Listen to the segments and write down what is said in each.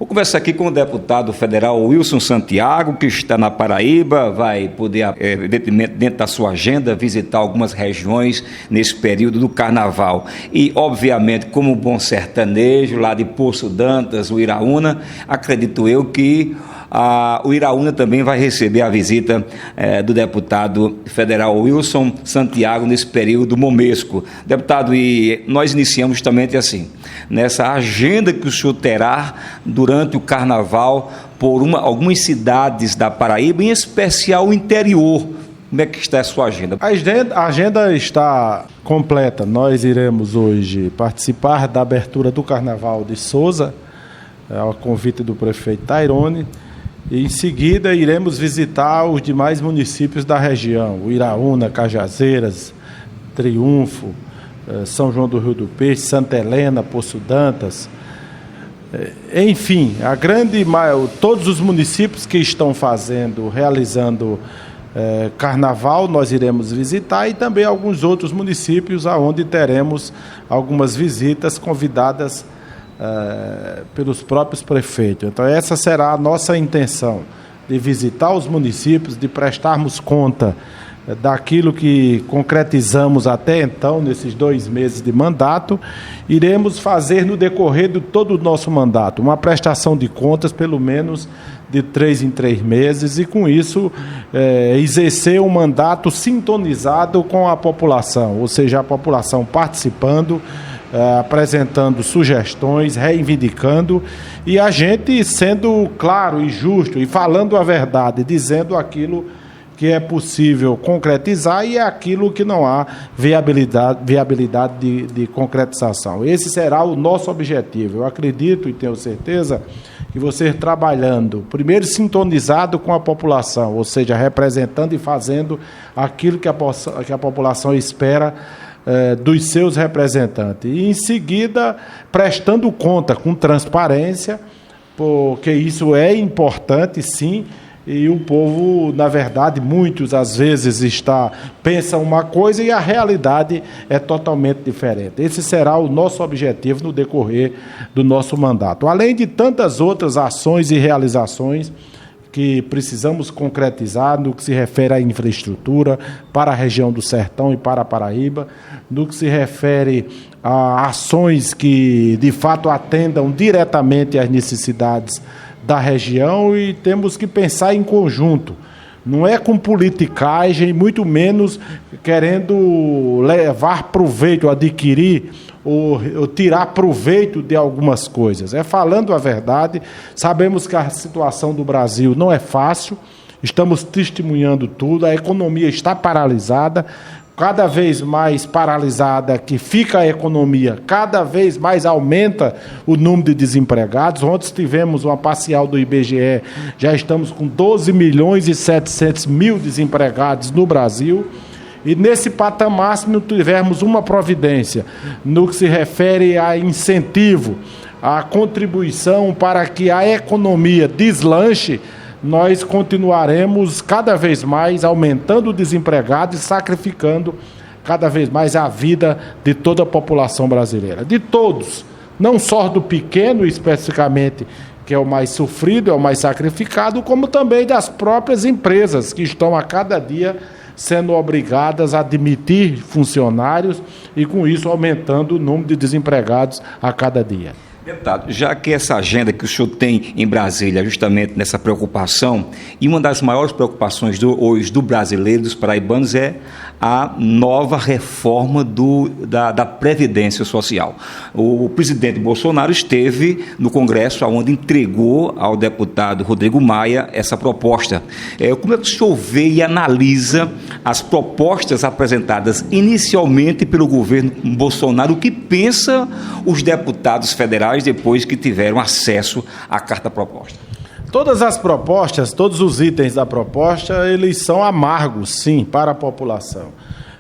conversar aqui com o deputado federal Wilson Santiago, que está na Paraíba, vai poder, evidentemente, dentro da sua agenda, visitar algumas regiões nesse período do Carnaval. E, obviamente, como bom sertanejo, lá de Poço Dantas, o Iraúna, acredito eu que o Iraúna também vai receber a visita do deputado federal Wilson Santiago nesse período momesco. Deputado, e nós iniciamos justamente assim, nessa agenda que o senhor terá durante o Carnaval por algumas cidades da Paraíba, em especial o interior. Como é que está a sua agenda? A agenda está completa. Nós iremos hoje participar da abertura do Carnaval de Souza, a convite do prefeito Tairone. E em seguida iremos visitar os demais municípios da região, o Iraúna, Cajazeiras, Triunfo, São João do Rio do Peixe, Santa Helena, Poço Dantas. Enfim, todos os municípios que estão realizando Carnaval, nós iremos visitar, e também alguns outros municípios onde teremos algumas visitas convidadas pelos próprios prefeitos. Então essa será a nossa intenção, de visitar os municípios, de prestarmos conta daquilo que concretizamos até então, nesses 2 meses de mandato. Iremos fazer no decorrer de todo o nosso mandato uma prestação de contas, pelo menos de 3 em 3 meses, e com isso exercer um mandato sintonizado com a população, ou seja, a população participando, apresentando sugestões, reivindicando, e a gente sendo claro e justo e falando a verdade, dizendo aquilo que é possível concretizar e aquilo que não há viabilidade de concretização. Esse será o nosso objetivo. Eu acredito e tenho certeza que você trabalhando, primeiro sintonizado com a população, ou seja, representando e fazendo aquilo que a população espera dos seus representantes, e em seguida prestando conta com transparência, porque isso é importante, sim, e o povo, na verdade, muitos às vezes pensam uma coisa e a realidade é totalmente diferente. Esse será o nosso objetivo no decorrer do nosso mandato, além de tantas outras ações e realizações que precisamos concretizar no que se refere à infraestrutura para a região do Sertão e para a Paraíba, no que se refere a ações que, de fato, atendam diretamente às necessidades da região, e temos que pensar em conjunto. Não é com politicagem, muito menos querendo levar proveito, adquirir ou tirar proveito de algumas coisas. É falando a verdade. Sabemos que a situação do Brasil não é fácil, estamos testemunhando tudo, a economia está paralisada, cada vez mais paralisada que fica a economia, cada vez mais aumenta o número de desempregados. Ontem tivemos uma parcial do IBGE, já estamos com 12 milhões e 700 mil desempregados no Brasil. E nesse patamar, se não tivermos uma providência no que se refere a incentivo, a contribuição para que a economia deslanche, nós continuaremos cada vez mais aumentando o desempregado e sacrificando cada vez mais a vida de toda a população brasileira. De todos, não só do pequeno especificamente, que é o mais sofrido, é o mais sacrificado, como também das próprias empresas que estão a cada dia sendo obrigadas a demitir funcionários e, com isso, aumentando o número de desempregados a cada dia. Deputado, já que essa agenda que o senhor tem em Brasília, justamente nessa preocupação, e uma das maiores preocupações hoje do brasileiro, dos paraibanos, é a nova reforma da Previdência Social. O presidente Bolsonaro esteve no Congresso, onde entregou ao deputado Rodrigo Maia essa proposta. Como é que o senhor vê e analisa as propostas apresentadas inicialmente pelo governo Bolsonaro? O que pensa os deputados federais depois que tiveram acesso à carta proposta? Todas as propostas, todos os itens da proposta, eles são amargos, sim, para a população.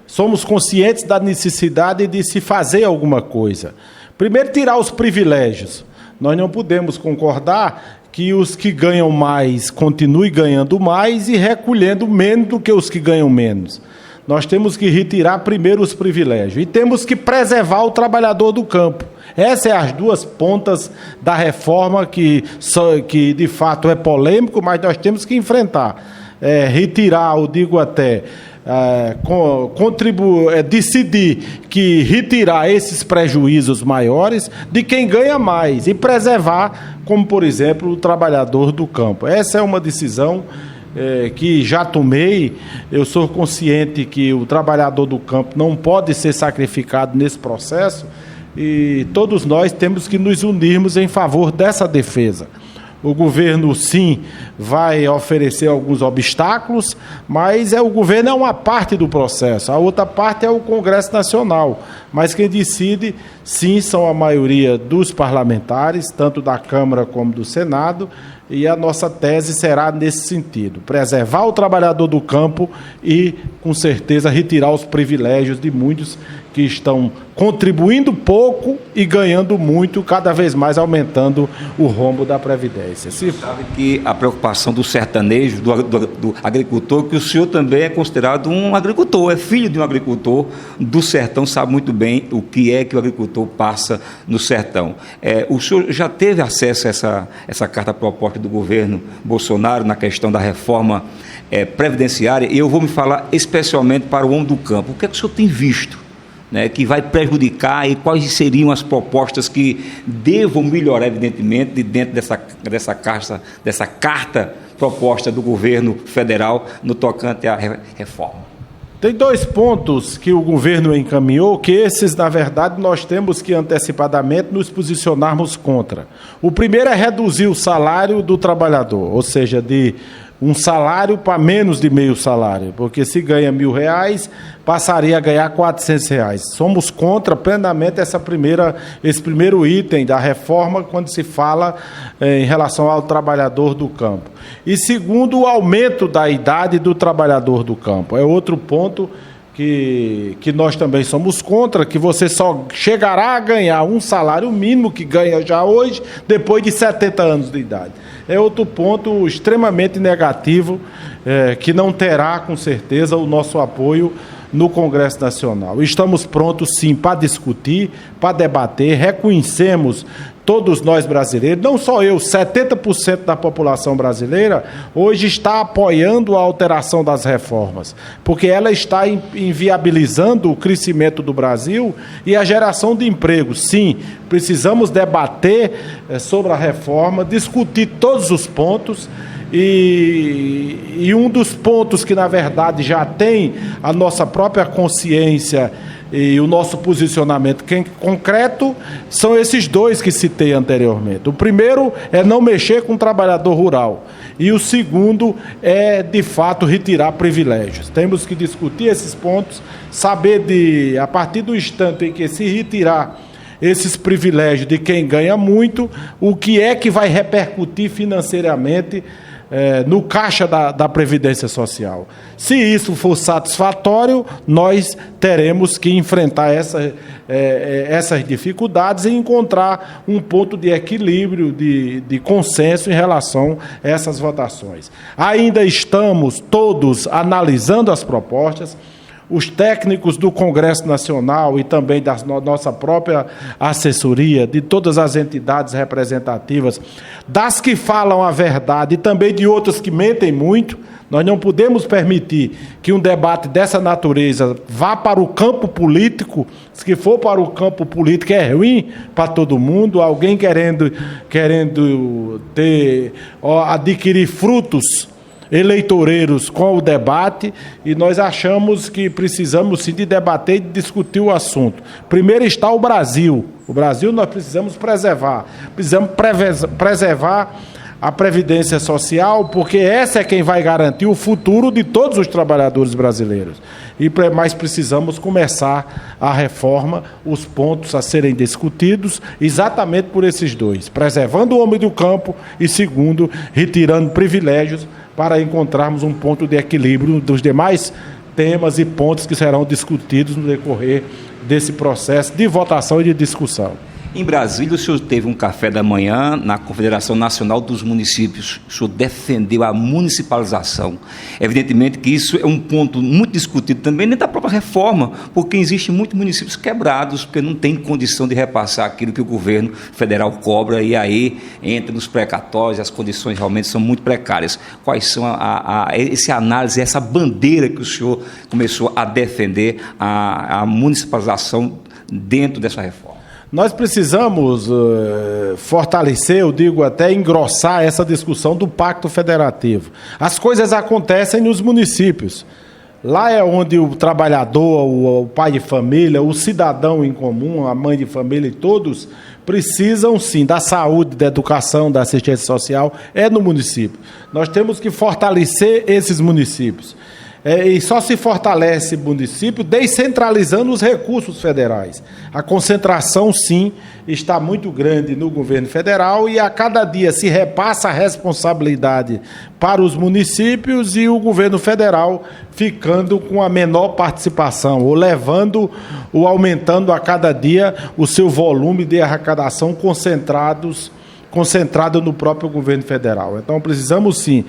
Somos conscientes da necessidade de se fazer alguma coisa. Primeiro, tirar os privilégios. Nós não podemos concordar que os que ganham mais continuem ganhando mais e recolhendo menos do que os que ganham menos. nós temos que retirar primeiro os privilégios e temos que preservar o trabalhador do campo. Essas são as duas pontas da reforma que de fato é polêmico, mas nós temos que enfrentar. Retirar, eu digo até, decidir que retirar esses prejuízos maiores de quem ganha mais e preservar, como por exemplo, o trabalhador do campo. Essa é uma decisão que já tomei. Eu sou consciente que o trabalhador do campo não pode ser sacrificado nesse processo e todos nós temos que nos unirmos em favor dessa defesa. O governo, sim, vai oferecer alguns obstáculos, mas o governo é uma parte do processo. A outra parte é o Congresso Nacional. Mas quem decide, sim, são a maioria dos parlamentares, tanto da Câmara como do Senado, e a nossa tese será nesse sentido: preservar o trabalhador do campo e, com certeza, retirar os privilégios de muitos que estão contribuindo pouco e ganhando muito, cada vez mais aumentando o rombo da Previdência. Você sabe que a preocupação do sertanejo, do agricultor, que o senhor também é considerado um agricultor, é filho de um agricultor do sertão, sabe muito bem o que é que o agricultor passa no sertão. O senhor já teve acesso a essa carta proposta do governo Bolsonaro na questão da reforma previdenciária? E eu vou me falar especialmente para o homem do campo. O que é que o senhor tem visto, que vai prejudicar, e quais seriam as propostas que devam melhorar, evidentemente, dentro dessa carta proposta do governo federal no tocante à reforma? Tem 2 pontos que o governo encaminhou, que esses, na verdade, nós temos que antecipadamente nos posicionarmos contra. O primeiro é reduzir o salário do trabalhador, ou seja, de um salário para menos de meio salário, porque se ganha R$1.000, passaria a ganhar R$400. Somos contra plenamente esse primeiro item da reforma quando se fala em relação ao trabalhador do campo. E segundo, o aumento da idade do trabalhador do campo. É outro ponto que nós também somos contra, que você só chegará a ganhar um salário mínimo que ganha já hoje, depois de 70 anos de idade. É outro ponto extremamente negativo, que não terá, com certeza, o nosso apoio no Congresso Nacional. Estamos prontos, sim, para discutir, para debater. Reconhecemos, todos nós brasileiros, não só eu, 70% da população brasileira hoje está apoiando a alteração das reformas, porque ela está inviabilizando o crescimento do Brasil e a geração de emprego. Sim, precisamos debater sobre a reforma, discutir todos os pontos. E um dos pontos que, na verdade, já tem a nossa própria consciência e o nosso posicionamento concreto são esses 2 que citei anteriormente. O primeiro é não mexer com o trabalhador rural. E o segundo é, de fato, retirar privilégios. Temos que discutir esses pontos, saber, a partir do instante em que se retirar esses privilégios de quem ganha muito, o que é que vai repercutir financeiramente no caixa da Previdência Social. Se isso for satisfatório, nós teremos que enfrentar essas dificuldades e encontrar um ponto de equilíbrio, de consenso em relação a essas votações. Ainda estamos todos analisando as propostas. Os técnicos do Congresso Nacional e também da nossa própria assessoria, de todas as entidades representativas, das que falam a verdade e também de outras que mentem muito. Nós não podemos permitir que um debate dessa natureza vá para o campo político. Se for para o campo político é ruim para todo mundo, alguém querendo adquirir frutos eleitoreiros com o debate, e nós achamos que precisamos sim de debater e de discutir o assunto. Primeiro está o Brasil. O Brasil nós precisamos preservar a Previdência Social, porque essa é quem vai garantir o futuro de todos os trabalhadores brasileiros. Mas precisamos começar a reforma, os pontos a serem discutidos, exatamente por esses 2, preservando o homem do campo e, segundo, retirando privilégios para encontrarmos um ponto de equilíbrio dos demais temas e pontos que serão discutidos no decorrer desse processo de votação e de discussão. Em Brasília, o senhor teve um café da manhã na Confederação Nacional dos Municípios. O senhor defendeu a municipalização. Evidentemente que isso é um ponto muito discutido também dentro da própria reforma, porque existem muitos municípios quebrados, porque não tem condição de repassar aquilo que o governo federal cobra, e aí entra nos precatórios, as condições realmente são muito precárias. Quais são essa análise, essa bandeira que o senhor começou a defender, a municipalização dentro dessa reforma? Nós precisamos fortalecer, eu digo até engrossar essa discussão do Pacto Federativo. As coisas acontecem nos municípios. Lá é onde o trabalhador, o pai de família, o cidadão em comum, a mãe de família, todos precisam sim da saúde, da educação, da assistência social, é no município. Nós temos que fortalecer esses municípios. E só se fortalece o município descentralizando os recursos federais. A concentração, sim, está muito grande no governo federal e a cada dia se repassa a responsabilidade para os municípios e o governo federal ficando com a menor participação, ou levando ou aumentando a cada dia o seu volume de arrecadação concentrado no próprio governo federal. Então precisamos sim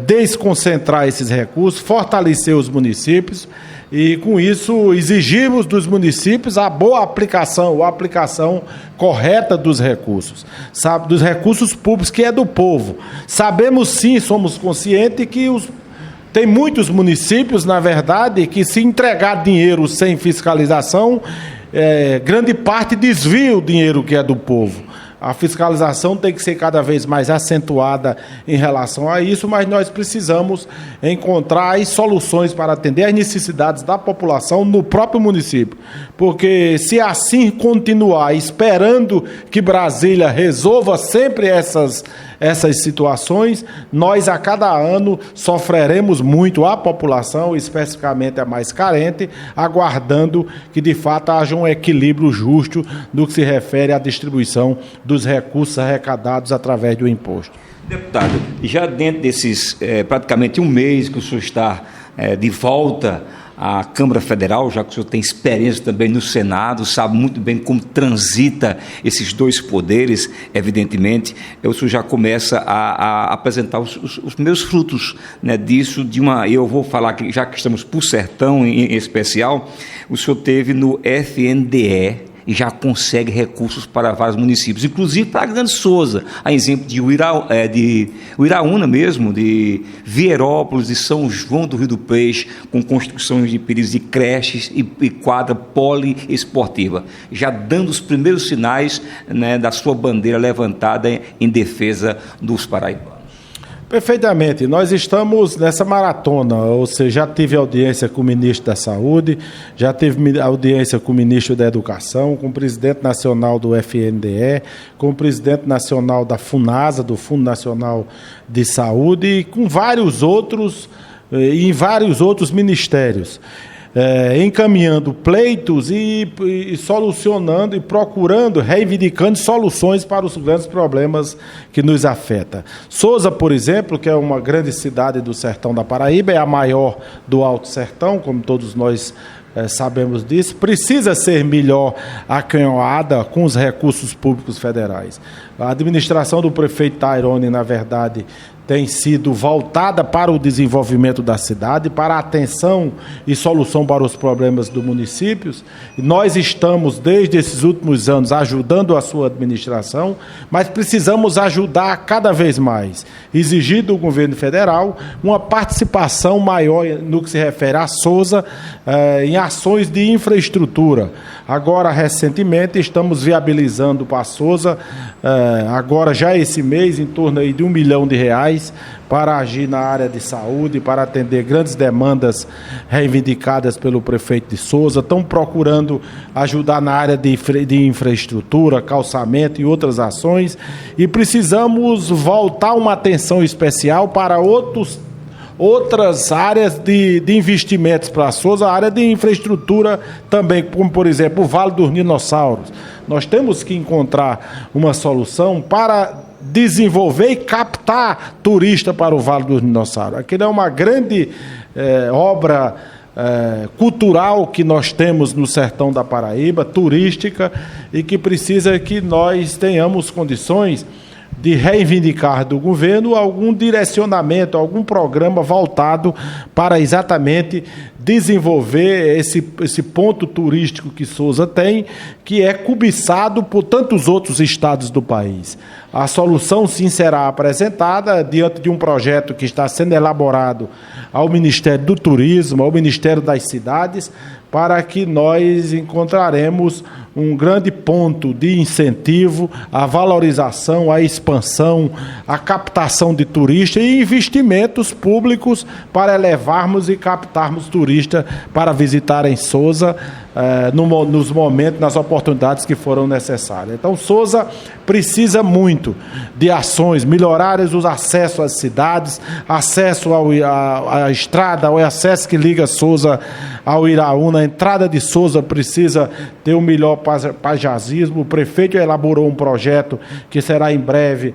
desconcentrar esses recursos, fortalecer os municípios e com isso exigimos dos municípios a boa aplicação, a aplicação correta dos recursos, sabe, dos recursos públicos que é do povo. Sabemos sim, somos conscientes que tem muitos municípios, na verdade, que se entregar dinheiro sem fiscalização, grande parte desvia o dinheiro que é do povo. A fiscalização tem que ser cada vez mais acentuada em relação a isso, mas nós precisamos encontrar as soluções para atender às necessidades da população no próprio município. Porque se assim continuar esperando que Brasília resolva sempre essas situações, nós a cada ano sofreremos muito, a população, especificamente a mais carente, aguardando que de fato haja um equilíbrio justo no que se refere à distribuição dos recursos arrecadados através do imposto. Deputado, já dentro desses praticamente um mês que o senhor está de volta à Câmara Federal, já que o senhor tem experiência também no Senado, sabe muito bem como transita esses dois poderes, evidentemente, o senhor já começa a apresentar os meus frutos, né, disso, eu vou falar que, já que estamos por Sertão em especial, o senhor teve no FNDE, e já consegue recursos para vários municípios, inclusive para a Grande Souza, a exemplo de Uiraúna mesmo, de Vierópolis, de São João do Rio do Peixe, com construções de períodos de creches e quadra poliesportiva, já dando os primeiros sinais, né, da sua bandeira levantada em defesa dos paraibanos. Perfeitamente. Nós estamos nessa maratona, ou seja, já tive audiência com o ministro da Saúde, já tive audiência com o ministro da Educação, com o presidente nacional do FNDE, com o presidente nacional da FUNASA, do Fundo Nacional de Saúde, e com vários outros, em vários outros ministérios. Encaminhando pleitos e solucionando e procurando, reivindicando soluções para os grandes problemas que nos afetam. Souza, por exemplo, que é uma grande cidade do sertão da Paraíba, é a maior do Alto Sertão, como todos nós sabemos disso, precisa ser melhor acanhoada com os recursos públicos federais. A administração do prefeito Tairone, na verdade, tem sido voltada para o desenvolvimento da cidade, para a atenção e solução para os problemas dos municípios. E nós estamos, desde esses últimos anos, ajudando a sua administração, mas precisamos ajudar cada vez mais, exigir do governo federal uma participação maior no que se refere a Souza, em ações de infraestrutura. Agora, recentemente, estamos viabilizando para a Souza, agora já esse mês, em torno aí de R$1 milhão para agir na área de saúde, para atender grandes demandas reivindicadas pelo prefeito de Souza. Estão procurando ajudar na área de infraestrutura, calçamento e outras ações, e precisamos voltar uma atenção especial para outras áreas de investimentos para a Souza, a área de infraestrutura também, como por exemplo o Vale dos Dinossauros. Nós temos que encontrar uma solução para desenvolver e captar turista para o Vale dos Dinossauros. Aquilo é uma grande obra cultural que nós temos no sertão da Paraíba, turística, e que precisa que nós tenhamos condições de reivindicar do governo algum direcionamento, algum programa voltado para exatamente desenvolver esse ponto turístico que Sousa tem, que é cobiçado por tantos outros estados do país. A solução, sim, será apresentada diante de um projeto que está sendo elaborado ao Ministério do Turismo, ao Ministério das Cidades, para que nós encontraremos um grande ponto de incentivo à valorização, à expansão, à captação de turistas e investimentos públicos para elevarmos e captarmos turistas para visitarem Sousa nos momentos, nas oportunidades que foram necessárias. Então, Sousa precisa muito de ações, melhorar os acessos às cidades, acesso à estrada, o acesso que liga Sousa ao Iraúna. A entrada de Sousa precisa ter um melhor paisagismo. O prefeito elaborou um projeto que será em breve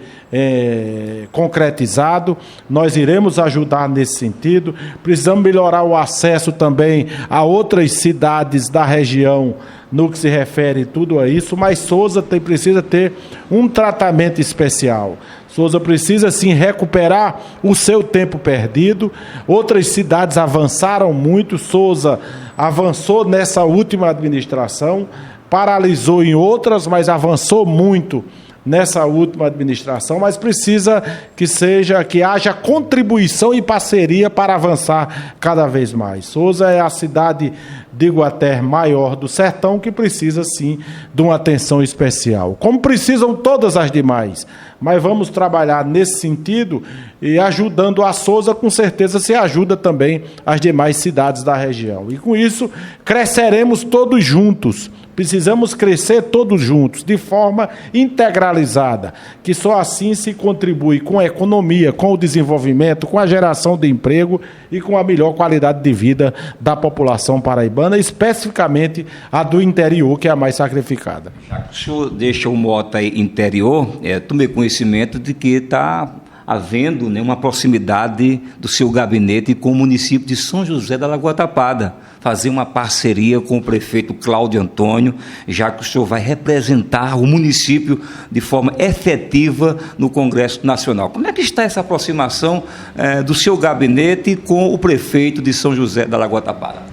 concretizado. Nós iremos ajudar nesse sentido. Precisamos melhorar o acesso também a outras cidades da região no que se refere tudo a isso, mas Sousa precisa ter um tratamento especial. Sousa precisa, sim, recuperar o seu tempo perdido. Outras cidades avançaram muito. Sousa avançou nessa última administração, paralisou em outras, mas avançou muito nessa última administração, mas precisa que haja contribuição e parceria para avançar cada vez mais. Sousa é a cidade de Iguaté maior do sertão que precisa, sim, de uma atenção especial, como precisam todas as demais. Mas vamos trabalhar nesse sentido e ajudando a Sousa, com certeza se ajuda também as demais cidades da região. E com isso, cresceremos todos juntos. Precisamos crescer todos juntos, de forma integralizada, que só assim se contribui com a economia, com o desenvolvimento, com a geração de emprego e com a melhor qualidade de vida da população paraibana, especificamente a do interior, que é a mais sacrificada. Já que o senhor deixa o mote aí interior, tomei conhecimento de que está havendo, né, uma proximidade do seu gabinete com o município de São José da Lagoa Tapada, fazer uma parceria com o prefeito Cláudio Antônio, já que o senhor vai representar o município de forma efetiva no Congresso Nacional. Como é que está essa aproximação do seu gabinete com o prefeito de São José da Lagoa Tapada?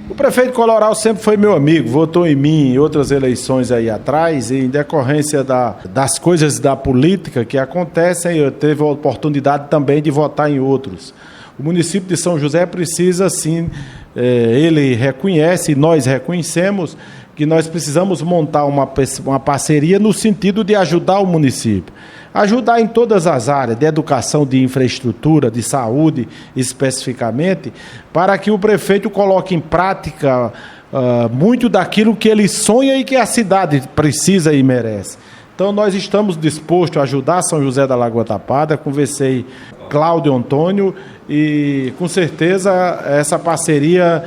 O prefeito Coloral sempre foi meu amigo, votou em mim em outras eleições aí atrás, e em decorrência das coisas da política que acontecem, eu tive a oportunidade também de votar em outros. O município de São José precisa, sim, ele reconhece, e nós reconhecemos, que nós precisamos montar uma parceria no sentido de ajudar o município. Ajudar em todas as áreas, de educação, de infraestrutura, de saúde especificamente, para que o prefeito coloque em prática muito daquilo que ele sonha e que a cidade precisa e merece. Então, nós estamos dispostos a ajudar São José da Lagoa Tapada. Conversei com Cláudio Antônio e, com certeza, essa parceria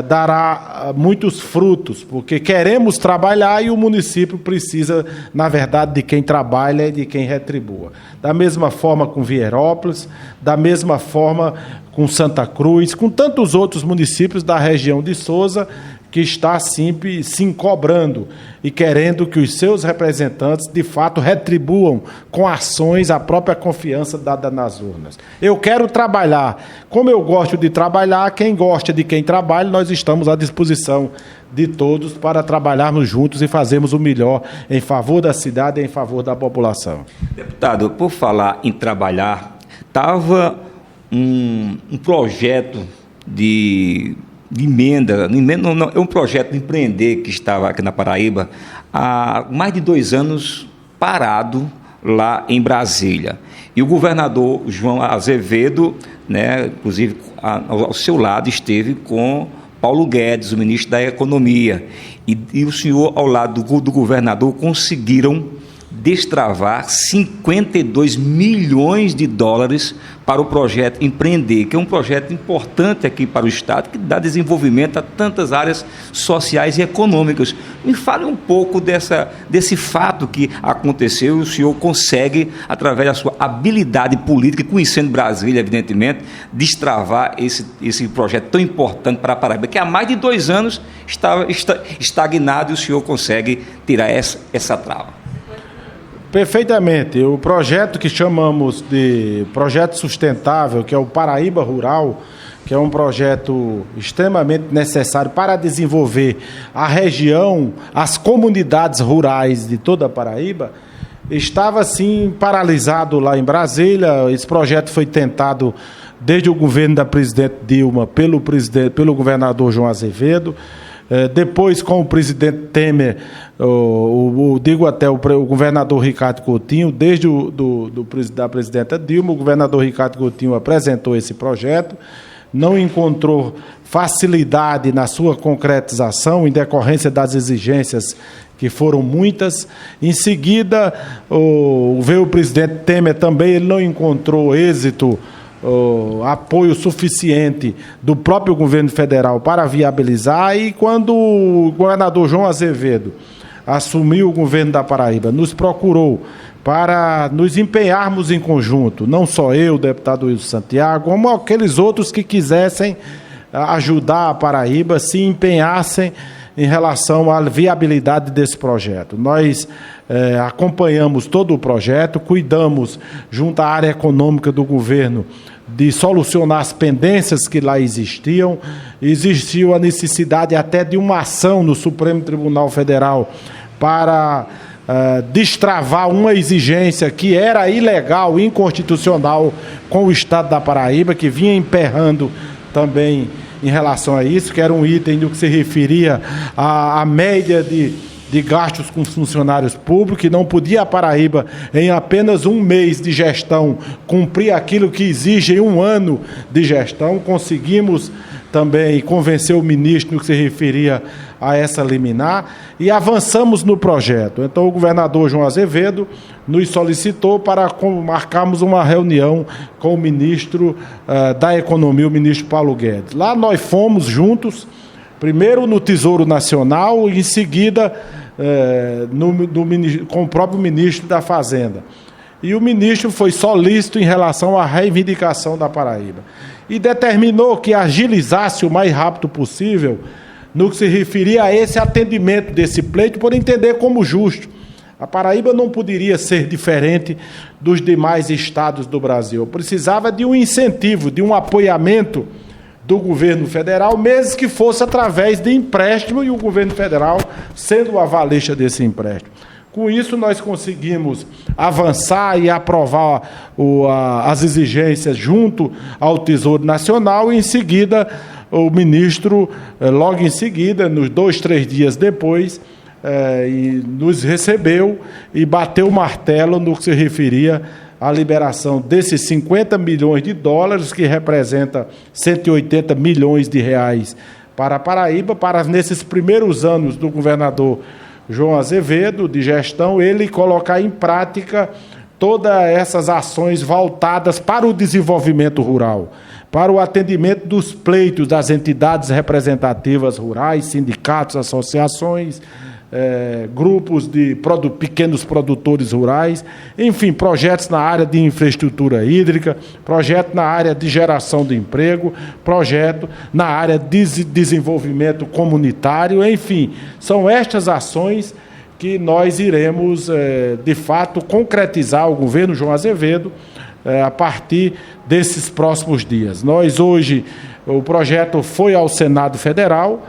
dará muitos frutos, porque queremos trabalhar e o município precisa, na verdade, de quem trabalha e de quem retribua. Da mesma forma com Vieirópolis, da mesma forma com Santa Cruz, com tantos outros municípios da região de Sousa, que está sempre se cobrando e querendo que os seus representantes, de fato, retribuam com ações a própria confiança dada nas urnas. Eu quero trabalhar. Como eu gosto de trabalhar, quem gosta de quem trabalha, nós estamos à disposição de todos para trabalharmos juntos e fazermos o melhor em favor da cidade e em favor da população. Deputado, por falar em trabalhar, estava um projeto de emenda, não, é um projeto de empreender que estava aqui na Paraíba há mais de 2 anos parado lá em Brasília. E o governador João Azevedo, né, inclusive ao seu lado, esteve com Paulo Guedes, o ministro da Economia. E o senhor, ao lado do governador, conseguiram destravar 52 milhões de dólares para o projeto Empreender, que é um projeto importante aqui para o Estado, que dá desenvolvimento a tantas áreas sociais e econômicas. Me fale um pouco desse fato que aconteceu e o senhor consegue, através da sua habilidade política, e conhecendo Brasília, evidentemente, destravar esse projeto tão importante para a Paraíba, que há mais de 2 anos estava estagnado, e o senhor consegue tirar essa trava. Perfeitamente. O projeto que chamamos de projeto sustentável, que é o Paraíba Rural, que é um projeto extremamente necessário para desenvolver a região, as comunidades rurais de toda a Paraíba, estava assim paralisado lá em Brasília. Esse projeto foi tentado desde o governo da presidente Dilma pelo governador João Azevedo. Depois, com o presidente Temer, digo até o governador Ricardo Coutinho, desde da presidenta Dilma, o governador Ricardo Coutinho apresentou esse projeto, não encontrou facilidade na sua concretização, em decorrência das exigências que foram muitas. Em seguida, veio o presidente Temer também, ele não encontrou êxito, apoio suficiente do próprio governo federal para viabilizar, e quando o governador João Azevedo assumiu o governo da Paraíba, nos procurou para nos empenharmos em conjunto, não só eu, o deputado Wilson Santiago, como aqueles outros que quisessem ajudar a Paraíba, se empenhassem em relação à viabilidade desse projeto. Nós acompanhamos todo o projeto, cuidamos, junto à área econômica do governo, de solucionar as pendências que lá existiam. Existiu a necessidade até de uma ação no Supremo Tribunal Federal para destravar uma exigência que era ilegal, inconstitucional com o Estado da Paraíba, que vinha emperrando também em relação a isso, que era um item do que se referia à média de gastos com funcionários públicos, que não podia a Paraíba, em apenas 1 mês de gestão, cumprir aquilo que exige em 1 ano de gestão. Conseguimos também convencer o ministro no que se referia a essa liminar e avançamos no projeto. Então, o governador João Azevedo nos solicitou para marcarmos uma reunião com o ministro da Economia, o ministro Paulo Guedes. Lá nós fomos juntos, primeiro no Tesouro Nacional e em seguida com o próprio ministro da Fazenda. E o ministro foi solícito em relação à reivindicação da Paraíba e determinou que agilizasse o mais rápido possível no que se referia a esse atendimento desse pleito, por entender como justo. A Paraíba não poderia ser diferente dos demais estados do Brasil. Precisava de um incentivo, de um apoiamento do governo federal, mesmo que fosse através de empréstimo, e o governo federal sendo o avalista desse empréstimo. Com isso, nós conseguimos avançar e aprovar as exigências junto ao Tesouro Nacional, e em seguida o ministro, logo em seguida, nos 2, 3 dias depois, nos recebeu e bateu o martelo no que se referia à liberação desses 50 milhões de dólares, que representa 180 milhões de reais para a Paraíba, para nesses primeiros anos do governador João Azevedo, de gestão, ele colocar em prática todas essas ações voltadas para o desenvolvimento rural, para o atendimento dos pleitos das entidades representativas rurais, sindicatos, associações, grupos de pequenos produtores rurais, enfim, projetos na área de infraestrutura hídrica, projeto na área de geração de emprego, projeto na área de desenvolvimento comunitário, enfim, são estas ações que nós iremos, de fato, concretizar o governo João Azevedo a partir desses próximos dias. Nós hoje, o projeto foi ao Senado Federal,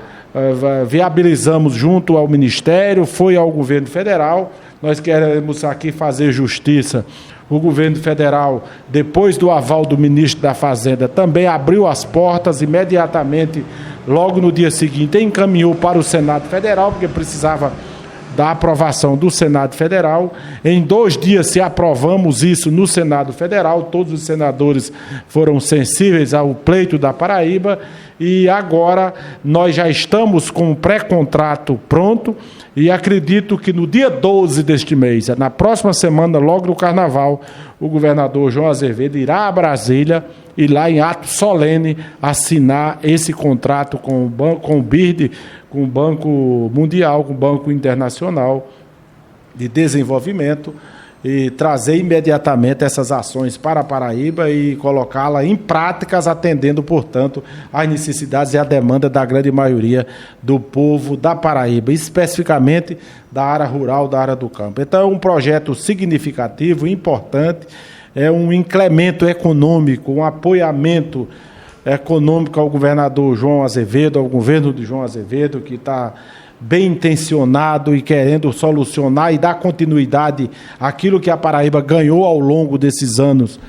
viabilizamos junto ao Ministério, foi ao governo federal. Nós queremos aqui fazer justiça. O governo federal, depois do aval do ministro da Fazenda, também abriu as portas imediatamente, logo no dia seguinte, encaminhou para o Senado Federal, porque precisava da aprovação do Senado Federal. Em 2 dias, se aprovamos isso no Senado Federal, todos os senadores foram sensíveis ao pleito da Paraíba, e agora nós já estamos com o pré-contrato pronto e acredito que no dia 12 deste mês, na próxima semana, logo no Carnaval, o governador João Azevedo irá a Brasília e lá em ato solene assinar esse contrato com o BIRD, com o Banco Mundial, com o Banco Internacional de Desenvolvimento, e trazer imediatamente essas ações para a Paraíba e colocá-la em práticas, atendendo, portanto, às necessidades e à demanda da grande maioria do povo da Paraíba, especificamente da área rural, da área do campo. Então, é um projeto significativo, importante, é um incremento econômico, um apoiamento econômico ao governador João Azevedo, ao governo de João Azevedo, que está bem intencionado e querendo solucionar e dar continuidade àquilo que a Paraíba ganhou ao longo desses anos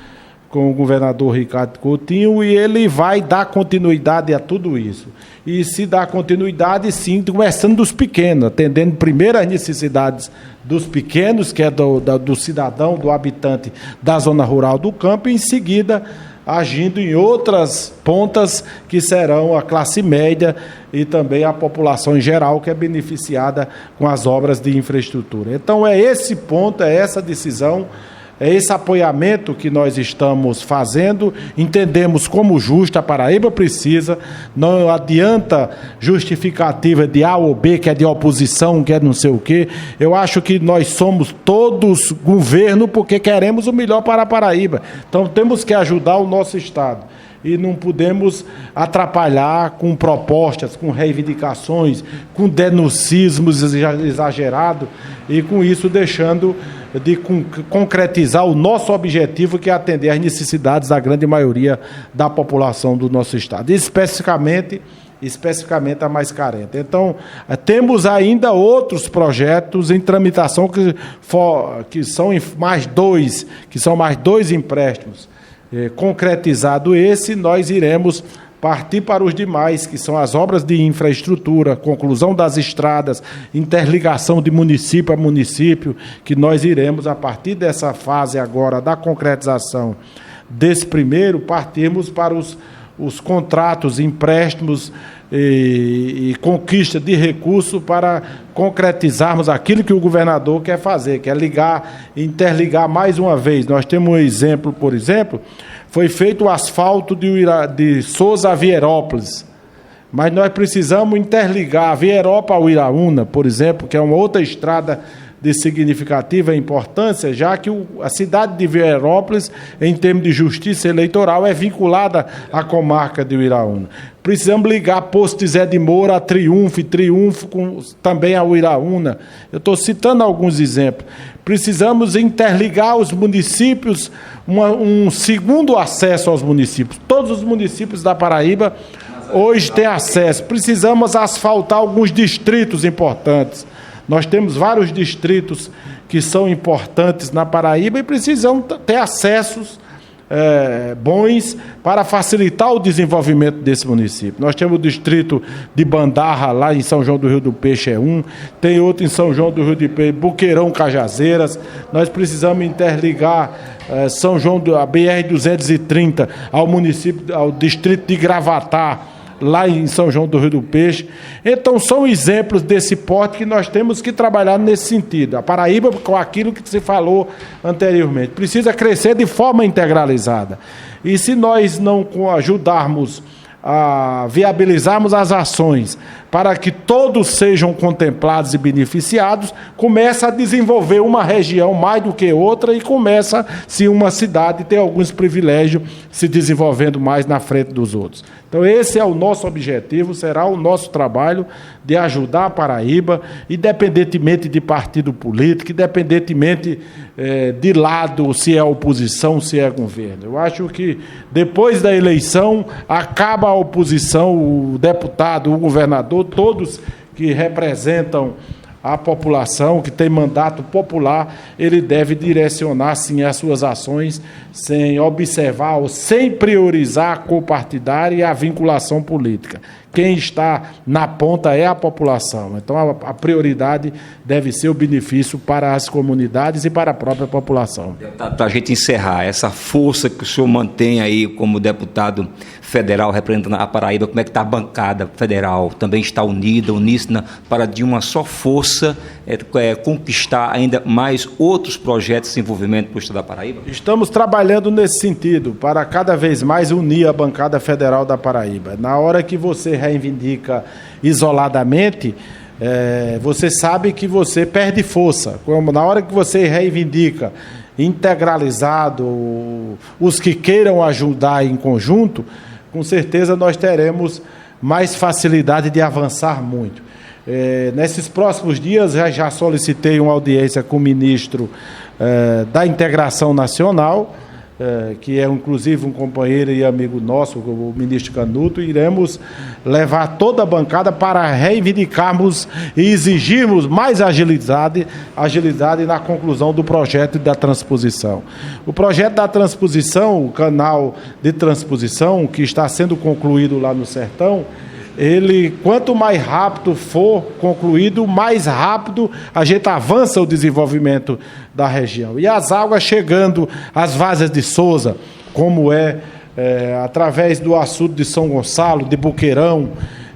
com o governador Ricardo Coutinho, e ele vai dar continuidade a tudo isso. E se dá continuidade, sim, começando dos pequenos, atendendo primeiro as necessidades dos pequenos, que é do cidadão, do habitante da zona rural do campo, e em seguida agindo em outras pontas que serão a classe média e também a população em geral, que é beneficiada com as obras de infraestrutura. Então é esse ponto, é essa decisão, é esse apoiamento que nós estamos fazendo, entendemos como justo, a Paraíba precisa, não adianta justificativa de A ou B, que é de oposição, que é não sei o quê. Eu acho que nós somos todos governo porque queremos o melhor para a Paraíba. Então temos que ajudar o nosso Estado. E não podemos atrapalhar com propostas, com reivindicações, com denuncismos exagerados, e com isso deixando de concretizar o nosso objetivo, que é atender às necessidades da grande maioria da população do nosso Estado, especificamente a mais carente. Então, temos ainda outros projetos em tramitação que são mais dois empréstimos. Concretizado esse, nós iremos partir para os demais, que são as obras de infraestrutura, conclusão das estradas, interligação de município a município, que nós iremos, a partir dessa fase agora da concretização desse primeiro, partirmos para os contratos, empréstimos e conquista de recursos para concretizarmos aquilo que o governador quer fazer, que é interligar mais uma vez. Nós temos um exemplo, por exemplo, foi feito o asfalto de Souza a Vierópolis, mas nós precisamos interligar a Vierópolis ao Iraúna, por exemplo, que é uma outra estrada de significativa importância, já que a cidade de Vierópolis, em termos de justiça eleitoral, é vinculada à comarca de Iraúna. Precisamos ligar Posto de Zé de Moura a Triunfo, e Triunfo também ao Iraúna. Eu estou citando alguns exemplos. Precisamos interligar os municípios, um segundo acesso aos municípios. Todos os municípios da Paraíba hoje têm acesso. Precisamos asfaltar alguns distritos importantes. Nós temos vários distritos que são importantes na Paraíba e precisam ter acessos bons para facilitar o desenvolvimento desse município. Nós temos o distrito de Bandarra, lá em São João do Rio do Peixe, tem outro em São João do Rio do Peixe, Buqueirão, Cajazeiras. Nós precisamos interligar São João, a BR-230 ao distrito de Gravatá, lá em São João do Rio do Peixe. Então, são exemplos desse porte que nós temos que trabalhar nesse sentido. A Paraíba, com aquilo que se falou anteriormente, precisa crescer de forma integralizada. E se nós não ajudarmos a viabilizarmos as ações para que todos sejam contemplados e beneficiados, começa a desenvolver uma região mais do que outra e começa, se uma cidade ter alguns privilégios se desenvolvendo mais na frente dos outros. Então, esse é o nosso objetivo, será o nosso trabalho de ajudar a Paraíba, independentemente de partido político, independentemente de lado, se é oposição, se é governo. Eu acho que depois da eleição acaba a oposição, o deputado, o governador, todos que representam a população, que tem mandato popular, ele deve direcionar, sim, as suas ações sem observar ou sem priorizar a cor partidária e a vinculação política. quem está na ponta é a população. Então, a prioridade deve ser o benefício para as comunidades e para a própria população. Para a gente encerrar, essa força que o senhor mantém aí como deputado federal representando a Paraíba, como é que está a bancada federal? Também está unida, uníssona, para de uma só força conquistar ainda mais outros projetos de desenvolvimento para o estado da Paraíba? Estamos trabalhando nesse sentido, para cada vez mais unir a bancada federal da Paraíba. Na hora que você reivindica isoladamente, você sabe que você perde força. Na hora que você reivindica integralizado, os que queiram ajudar em conjunto, com certeza nós teremos mais facilidade de avançar muito. Nesses próximos dias, já solicitei uma audiência com o ministro da Integração Nacional, que é inclusive um companheiro e amigo nosso, o ministro Canuto. Iremos levar toda a bancada para reivindicarmos e exigirmos mais agilidade na conclusão do projeto da transposição. O projeto da transposição, o canal de transposição, que está sendo concluído lá no Sertão, quanto mais rápido for concluído, mais rápido a gente avança o desenvolvimento da região. E as águas chegando às várzeas de Souza, como através do açude de São Gonçalo, de Boqueirão,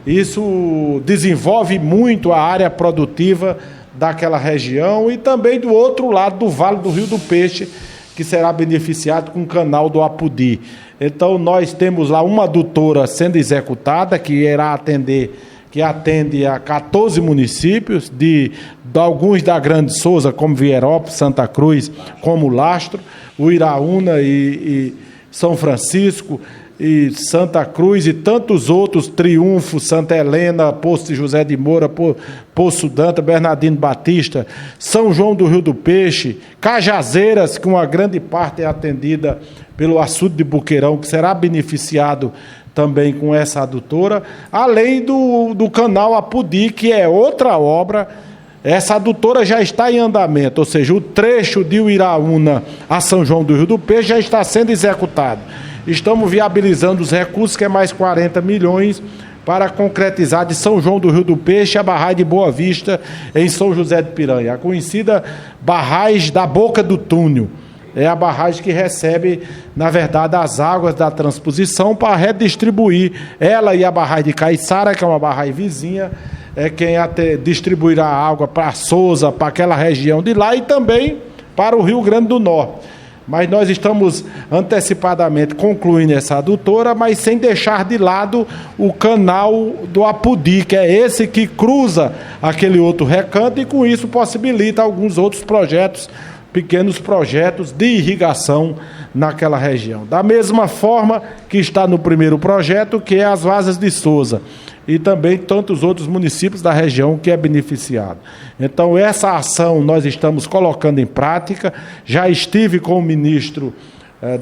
isso desenvolve muito a área produtiva daquela região e também do outro lado do Vale do Rio do Peixe, que será beneficiado com o canal do Apodi. Então, nós temos lá uma adutora sendo executada, que atende a 14 municípios, de alguns da Grande Souza, como Vierópolis, Santa Cruz, como Lastro, Uiraúna e São Francisco, e Santa Cruz e tantos outros, Triunfo, Santa Helena, Poço de José de Moura, Poço Danta, Bernardino Batista, São João do Rio do Peixe, Cajazeiras, que uma grande parte é atendida pelo açude de Boqueirão, que será beneficiado também com essa adutora, além do canal Apodi, que é outra obra. Essa adutora já está em andamento, ou seja, o trecho de Uiraúna a São João do Rio do Peixe já está sendo executado. Estamos viabilizando os recursos, que é mais 40 milhões, para concretizar de São João do Rio do Peixe a barragem de Boa Vista, em São José de Piranha. A conhecida barragem da Boca do Túnel. É a barragem que recebe, na verdade, as águas da transposição para redistribuir. Ela e a barragem de Caiçara, que é uma barragem vizinha, é quem distribuirá a água para Souza, para aquela região de lá e também para o Rio Grande do Norte. Mas nós estamos antecipadamente concluindo essa adutora, mas sem deixar de lado o canal do Apodi, que é esse que cruza aquele outro recanto e com isso possibilita alguns outros projetos, pequenos projetos de irrigação naquela região. Da mesma forma que está no primeiro projeto, que é as Várzeas de Souza, e também tantos outros municípios da região que é beneficiado. Então, essa ação nós estamos colocando em prática. Já estive com o ministro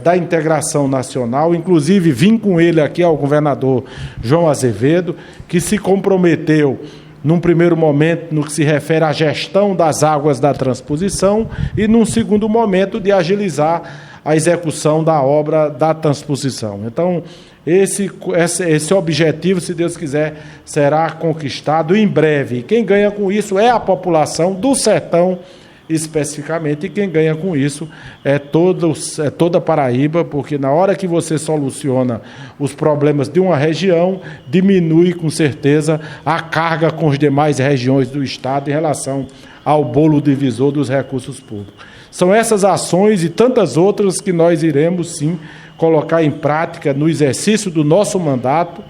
da Integração Nacional, inclusive vim com ele aqui ao governador João Azevedo, que se comprometeu, num primeiro momento, no que se refere à gestão das águas da transposição e, num segundo momento, de agilizar a execução da obra da transposição. Então, esse objetivo, se Deus quiser, será conquistado em breve. E quem ganha com isso é a população do sertão, especificamente, e quem ganha com isso é toda a Paraíba, porque na hora que você soluciona os problemas de uma região, diminui com certeza a carga com as demais regiões do estado em relação ao bolo divisor dos recursos públicos. São essas ações e tantas outras que nós iremos, sim, colocar em prática no exercício do nosso mandato,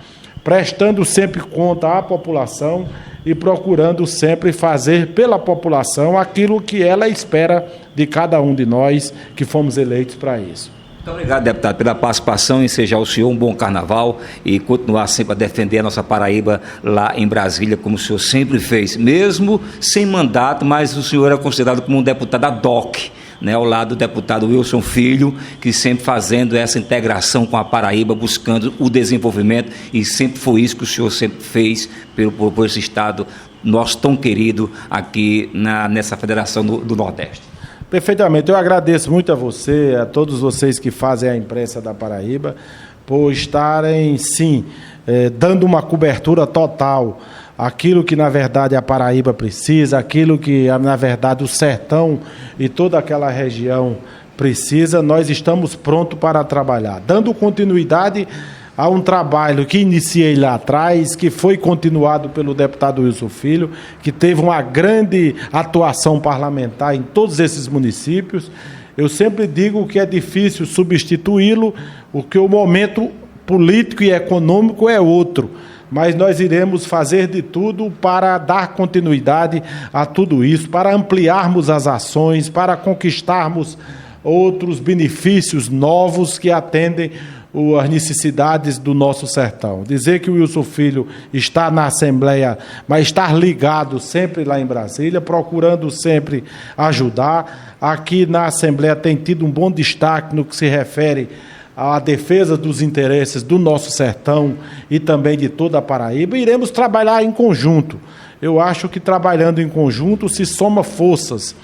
prestando sempre conta à população e procurando sempre fazer pela população aquilo que ela espera de cada um de nós que fomos eleitos para isso. Muito obrigado, deputado, pela participação, e seja o senhor um bom carnaval e continuar sempre a defender a nossa Paraíba lá em Brasília, como o senhor sempre fez, mesmo sem mandato, mas o senhor é considerado como um deputado ad hoc, né, ao lado do deputado Wilson Filho, que sempre fazendo essa integração com a Paraíba, buscando o desenvolvimento, e sempre foi isso que o senhor sempre fez por esse estado nosso tão querido aqui nessa Federação do Nordeste. Perfeitamente. Eu agradeço muito a você, a todos vocês que fazem a imprensa da Paraíba, por estarem, sim, dando uma cobertura total àquilo que, na verdade, a Paraíba precisa, aquilo que, na verdade, o sertão e toda aquela região precisa. Nós estamos prontos para trabalhar, dando continuidade a um trabalho que iniciei lá atrás, que foi continuado pelo deputado Wilson Filho, que teve uma grande atuação parlamentar em todos esses municípios. Eu sempre digo que é difícil substituí-lo, porque o momento político e econômico é outro, mas nós iremos fazer de tudo para dar continuidade a tudo isso, para ampliarmos as ações, para conquistarmos outros benefícios novos que atendem as necessidades do nosso sertão. Dizer que o Wilson Filho está na Assembleia, mas estar ligado sempre lá em Brasília, procurando sempre ajudar. Aqui na Assembleia tem tido um bom destaque no que se refere à defesa dos interesses do nosso sertão e também de toda a Paraíba. Iremos trabalhar em conjunto. Eu acho que trabalhando em conjunto se soma forças,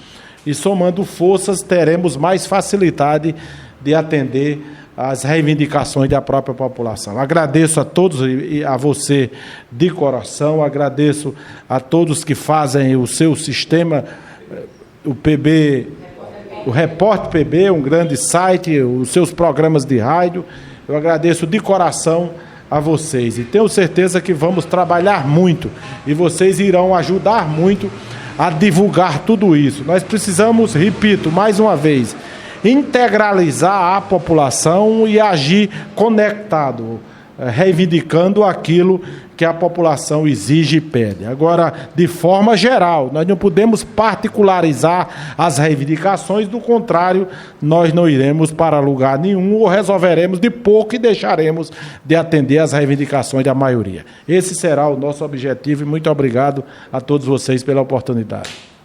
e somando forças teremos mais facilidade de atender as reivindicações da própria população. Agradeço a todos e a você de coração, agradeço a todos que fazem o seu sistema, o PB, o Repórter PB, um grande site, os seus programas de rádio. Eu agradeço de coração a vocês e tenho certeza que vamos trabalhar muito e vocês irão ajudar muito a divulgar tudo isso. Nós precisamos, repito, mais uma vez, integralizar a população e agir conectado, reivindicando aquilo que a população exige e pede. Agora, de forma geral, nós não podemos particularizar as reivindicações, do contrário, nós não iremos para lugar nenhum ou resolveremos de pouco e deixaremos de atender as reivindicações da maioria. Esse será o nosso objetivo e muito obrigado a todos vocês pela oportunidade.